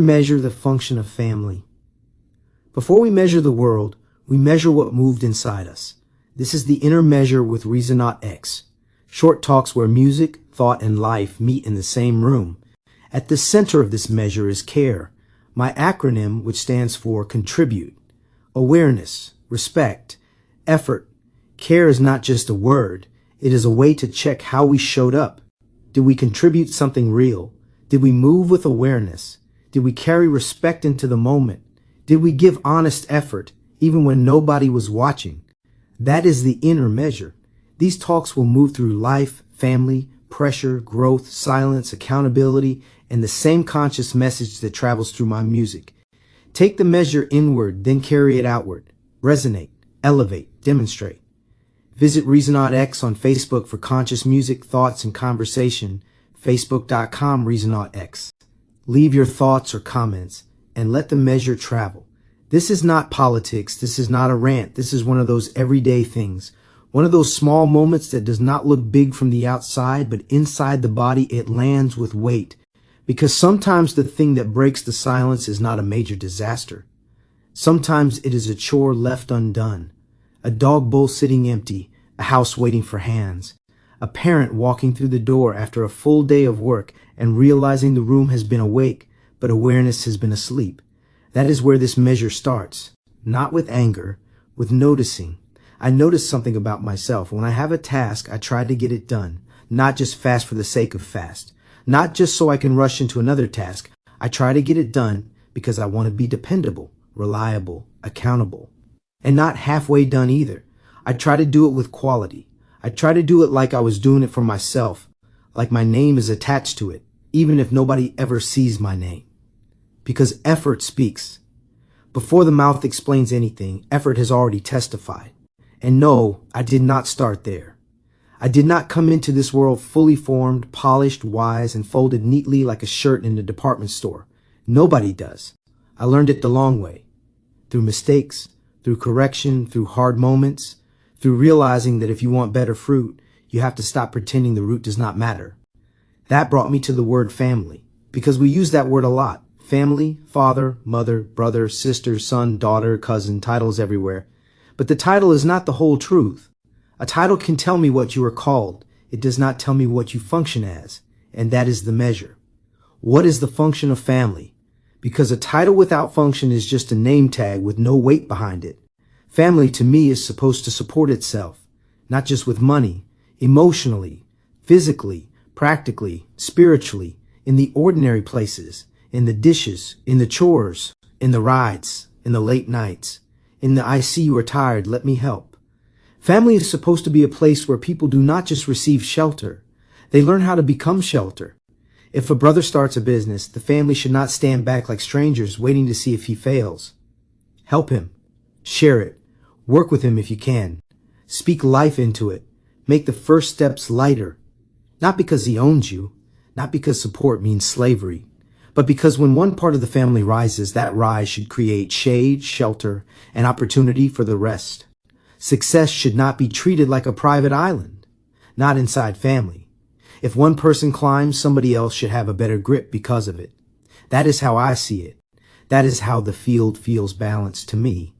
measure, the function of family. Before we measure the world, we measure what moved inside us. This is the inner measure with Reasonaut X. Short talks where music, thought, and life meet in the same room. At the center of this measure is CARE, my acronym which stands for contribute, awareness, respect, effort. CARE is not just a word. It is a way to check how we showed up. Did we contribute something real? Did we move with awareness? Did we carry respect into the moment? Did we give honest effort, even when nobody was watching? That is the inner measure. These talks will move through life, family, pressure, growth, silence, accountability, and the same conscious message that travels through my music. Take the measure inward, then carry it outward. Resonate, elevate, demonstrate. Visit Reasonaut X on Facebook for conscious music, thoughts, and conversation. Facebook.com Reasonaut X. Leave your thoughts or comments and let the measure travel. This is not politics. This is not a rant. This is one of those everyday things. One of those small moments that does not look big from the outside, but inside the body it lands with weight. Because sometimes the thing that breaks the silence is not a major disaster. Sometimes it is a chore left undone. A dog bowl sitting empty, a house waiting for hands. A parent walking through the door after a full day of work and realizing the room has been awake, but awareness has been asleep. That is where this measure starts. Not with anger, with noticing. I notice something about myself. When I have a task, I try to get it done, not just fast for the sake of fast. Not just so I can rush into another task. I try to get it done because I want to be dependable, reliable, accountable. And not halfway done either. I try to do it with quality. I try to do it like I was doing it for myself, like my name is attached to it, even if nobody ever sees my name. Because effort speaks. Before the mouth explains anything, effort has already testified. And no, I did not start there. I did not come into this world fully formed, polished, wise, and folded neatly like a shirt in a department store. Nobody does. I learned it the long way. Through mistakes, through correction, through hard moments, through realizing that if you want better fruit, you have to stop pretending the root does not matter. That brought me to the word family, because we use that word a lot. Family, father, mother, brother, sister, son, daughter, cousin, titles everywhere. But the title is not the whole truth. A title can tell me what you are called. It does not tell me what you function as, and that is the measure. What is the function of family? Because a title without function is just a name tag with no weight behind it. Family to me is supposed to support itself, not just with money, emotionally, physically, practically, spiritually, in the ordinary places, in the dishes, in the chores, in the rides, in the late nights, in the I see you are tired, let me help. Family is supposed to be a place where people do not just receive shelter, they learn how to become shelter. If a brother starts a business, the family should not stand back like strangers waiting to see if he fails. Help him. Share it. Work with him if you can. Speak life into it. Make the first steps lighter. Not because he owns you, not because support means slavery, but because when one part of the family rises, that rise should create shade, shelter, and opportunity for the rest. Success should not be treated like a private island, not inside family. If one person climbs, somebody else should have a better grip because of it. That is how I see it. That is how the field feels balanced to me.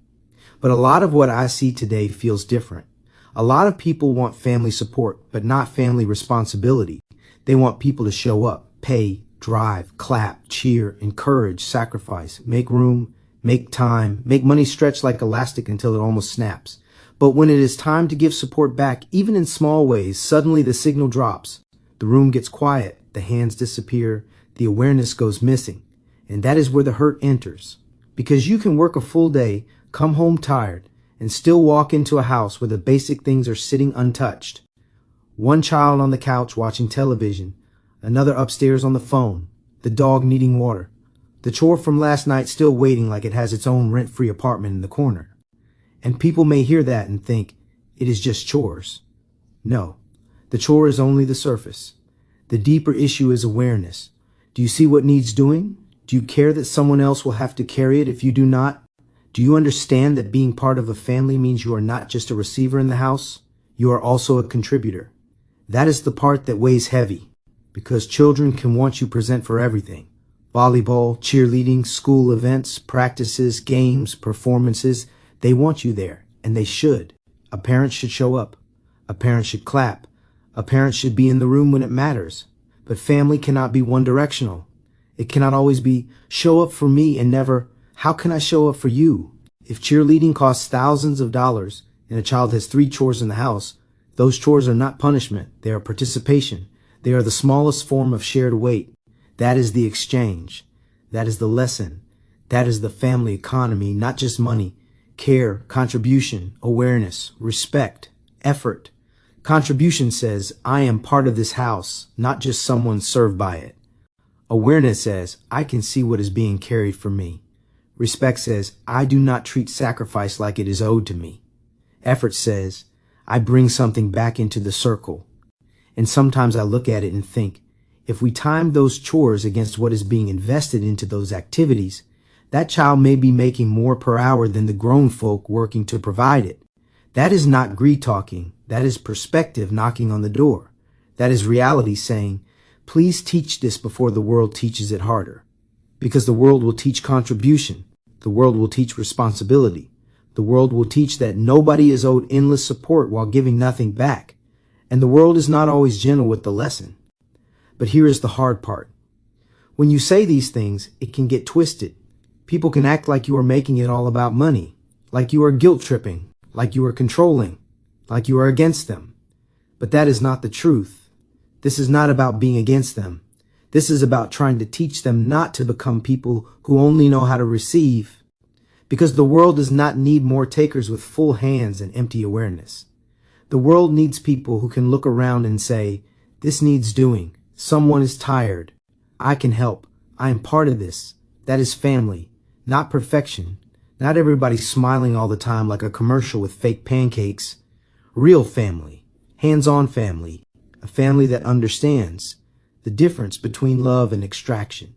But a lot of what I see today feels different. A lot of people want family support, but not family responsibility. They want people to show up, pay, drive, clap, cheer, encourage, sacrifice, make room, make time, make money stretch like elastic until it almost snaps. But when it is time to give support back, even in small ways, suddenly the signal drops. The room gets quiet, the hands disappear, the awareness goes missing. And that is where the hurt enters. Because you can work a full day, come home tired, and still walk into a house where the basic things are sitting untouched. One child on the couch watching television, another upstairs on the phone, the dog needing water, the chore from last night still waiting like it has its own rent-free apartment in the corner. And people may hear that and think, it is just chores. No, the chore is only the surface. The deeper issue is awareness. Do you see what needs doing? Do you care that someone else will have to carry it if you do not? Do you understand that being part of a family means you are not just a receiver in the house? You are also a contributor. That is the part that weighs heavy, because children can want you present for everything. Volleyball, cheerleading, school events, practices, games, performances. They want you there, and they should. A parent should show up. A parent should clap. A parent should be in the room when it matters. But family cannot be one directional. It cannot always be, show up for me, and never, how can I show up for you? If cheerleading costs thousands of dollars and a child has 3 chores in the house, those chores are not punishment. They are participation. They are the smallest form of shared weight. That is the exchange. That is the lesson. That is the family economy, not just money. Care, contribution, awareness, respect, effort. Contribution says, I am part of this house, not just someone served by it. Awareness says, I can see what is being carried for me. Respect says, I do not treat sacrifice like it is owed to me. Effort says, I bring something back into the circle. And sometimes I look at it and think, if we time those chores against what is being invested into those activities, that child may be making more per hour than the grown folk working to provide it. That is not greed talking. That is perspective knocking on the door. That is reality saying, please teach this before the world teaches it harder. Because the world will teach contribution. The world will teach responsibility. The world will teach that nobody is owed endless support while giving nothing back. And the world is not always gentle with the lesson. But here is the hard part. When you say these things, it can get twisted. People can act like you are making it all about money, like you are guilt tripping, like you are controlling, like you are against them. But that is not the truth. This is not about being against them. This is about trying to teach them not to become people who only know how to receive. Because the world does not need more takers with full hands and empty awareness. The world needs people who can look around and say, this needs doing. Someone is tired. I can help. I am part of this. That is family, not perfection. Not everybody smiling all the time like a commercial with fake pancakes. Real family, hands-on family, a family that understands the difference between love and extraction.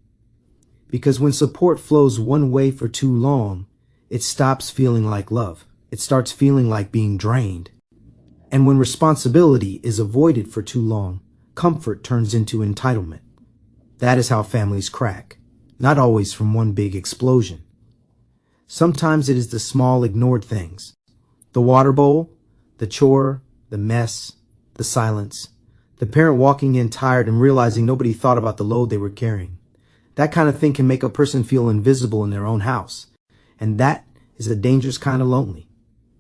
Because when support flows one way for too long, it stops feeling like love. It starts feeling like being drained. And when responsibility is avoided for too long, comfort turns into entitlement. That is how families crack, not always from one big explosion. Sometimes it is the small ignored things. The water bowl, the chore, the mess, the silence. The parent walking in tired and realizing nobody thought about the load they were carrying. That kind of thing can make a person feel invisible in their own house. And that is a dangerous kind of lonely.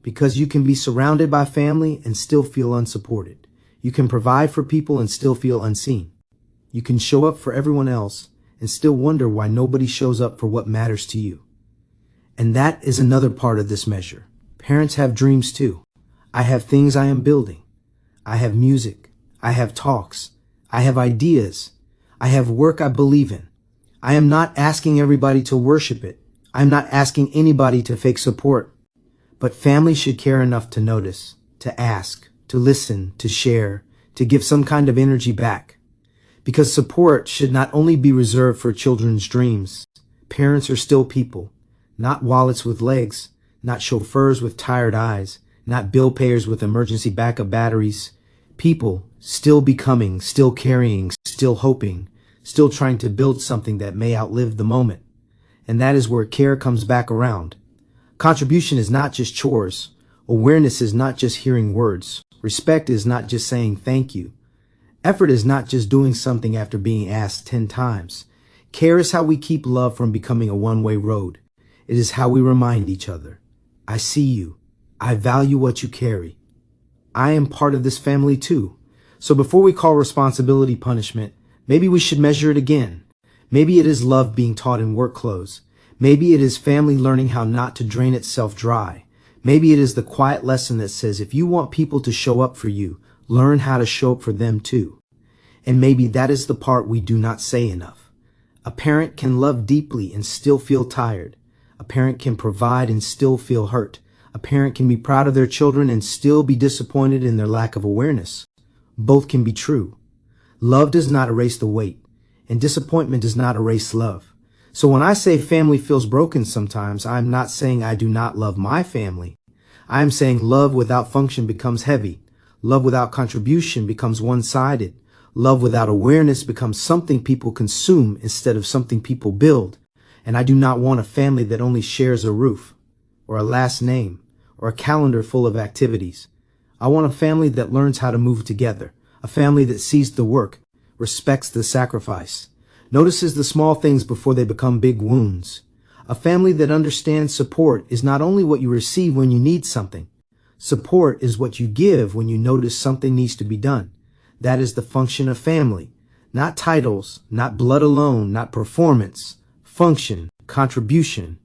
Because you can be surrounded by family and still feel unsupported. You can provide for people and still feel unseen. You can show up for everyone else and still wonder why nobody shows up for what matters to you. And that is another part of this measure. Parents have dreams too. I have things I am building. I have music. I have talks. I have ideas. I have work I believe in. I am not asking everybody to worship it. I am not asking anybody to fake support. But family should care enough to notice, to ask, to listen, to share, to give some kind of energy back. Because support should not only be reserved for children's dreams. Parents are still people, not wallets with legs, not chauffeurs with tired eyes, not bill payers with emergency backup batteries. People still becoming, still carrying, still hoping, still trying to build something that may outlive the moment. And that is where care comes back around. Contribution is not just chores. Awareness is not just hearing words. Respect is not just saying thank you. Effort is not just doing something after being asked 10 times. Care is how we keep love from becoming a one-way road. It is how we remind each other. I see you. I value what you carry. I am part of this family too. So before we call responsibility punishment, maybe we should measure it again. Maybe it is love being taught in work clothes. Maybe it is family learning how not to drain itself dry. Maybe it is the quiet lesson that says if you want people to show up for you, learn how to show up for them too. And maybe that is the part we do not say enough. A parent can love deeply and still feel tired. A parent can provide and still feel hurt. A parent can be proud of their children and still be disappointed in their lack of awareness. Both can be true. Love does not erase the weight, and disappointment does not erase love. So when I say family feels broken sometimes, I'm not saying I do not love my family. I am saying love without function becomes heavy. Love without contribution becomes one-sided. Love without awareness becomes something people consume instead of something people build. And I do not want a family that only shares a roof, or a last name, or a calendar full of activities. I want a family that learns how to move together, a family that sees the work, respects the sacrifice, notices the small things before they become big wounds. A family that understands support is not only what you receive when you need something. Support is what you give when you notice something needs to be done. That is the function of family. Not titles, not blood alone, not performance. Function, contribution,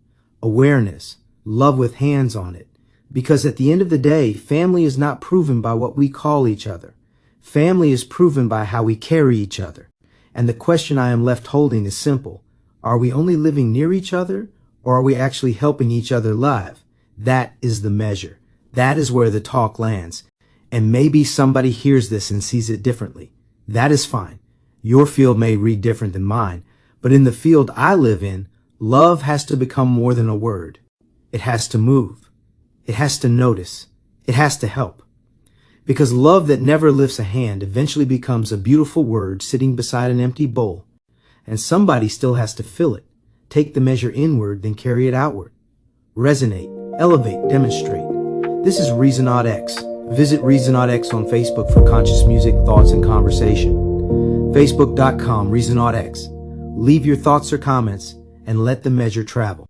awareness, love with hands on it. Because at the end of the day, family is not proven by what we call each other. Family is proven by how we carry each other. And the question I am left holding is simple. Are we only living near each other, or are we actually helping each other live? That is the measure. That is where the talk lands. And maybe somebody hears this and sees it differently. That is fine. Your field may read different than mine, but in the field I live in, love has to become more than a word. It has to move. It has to notice. It has to help. Because love that never lifts a hand eventually becomes a beautiful word sitting beside an empty bowl. And somebody still has to fill it, take the measure inward, then carry it outward. Resonate, elevate, demonstrate. This is Reasonaut X. Visit Reasonaut X on Facebook for conscious music, thoughts, and conversation. Facebook.com, Reasonaut X. Leave your thoughts or comments and let the measure travel.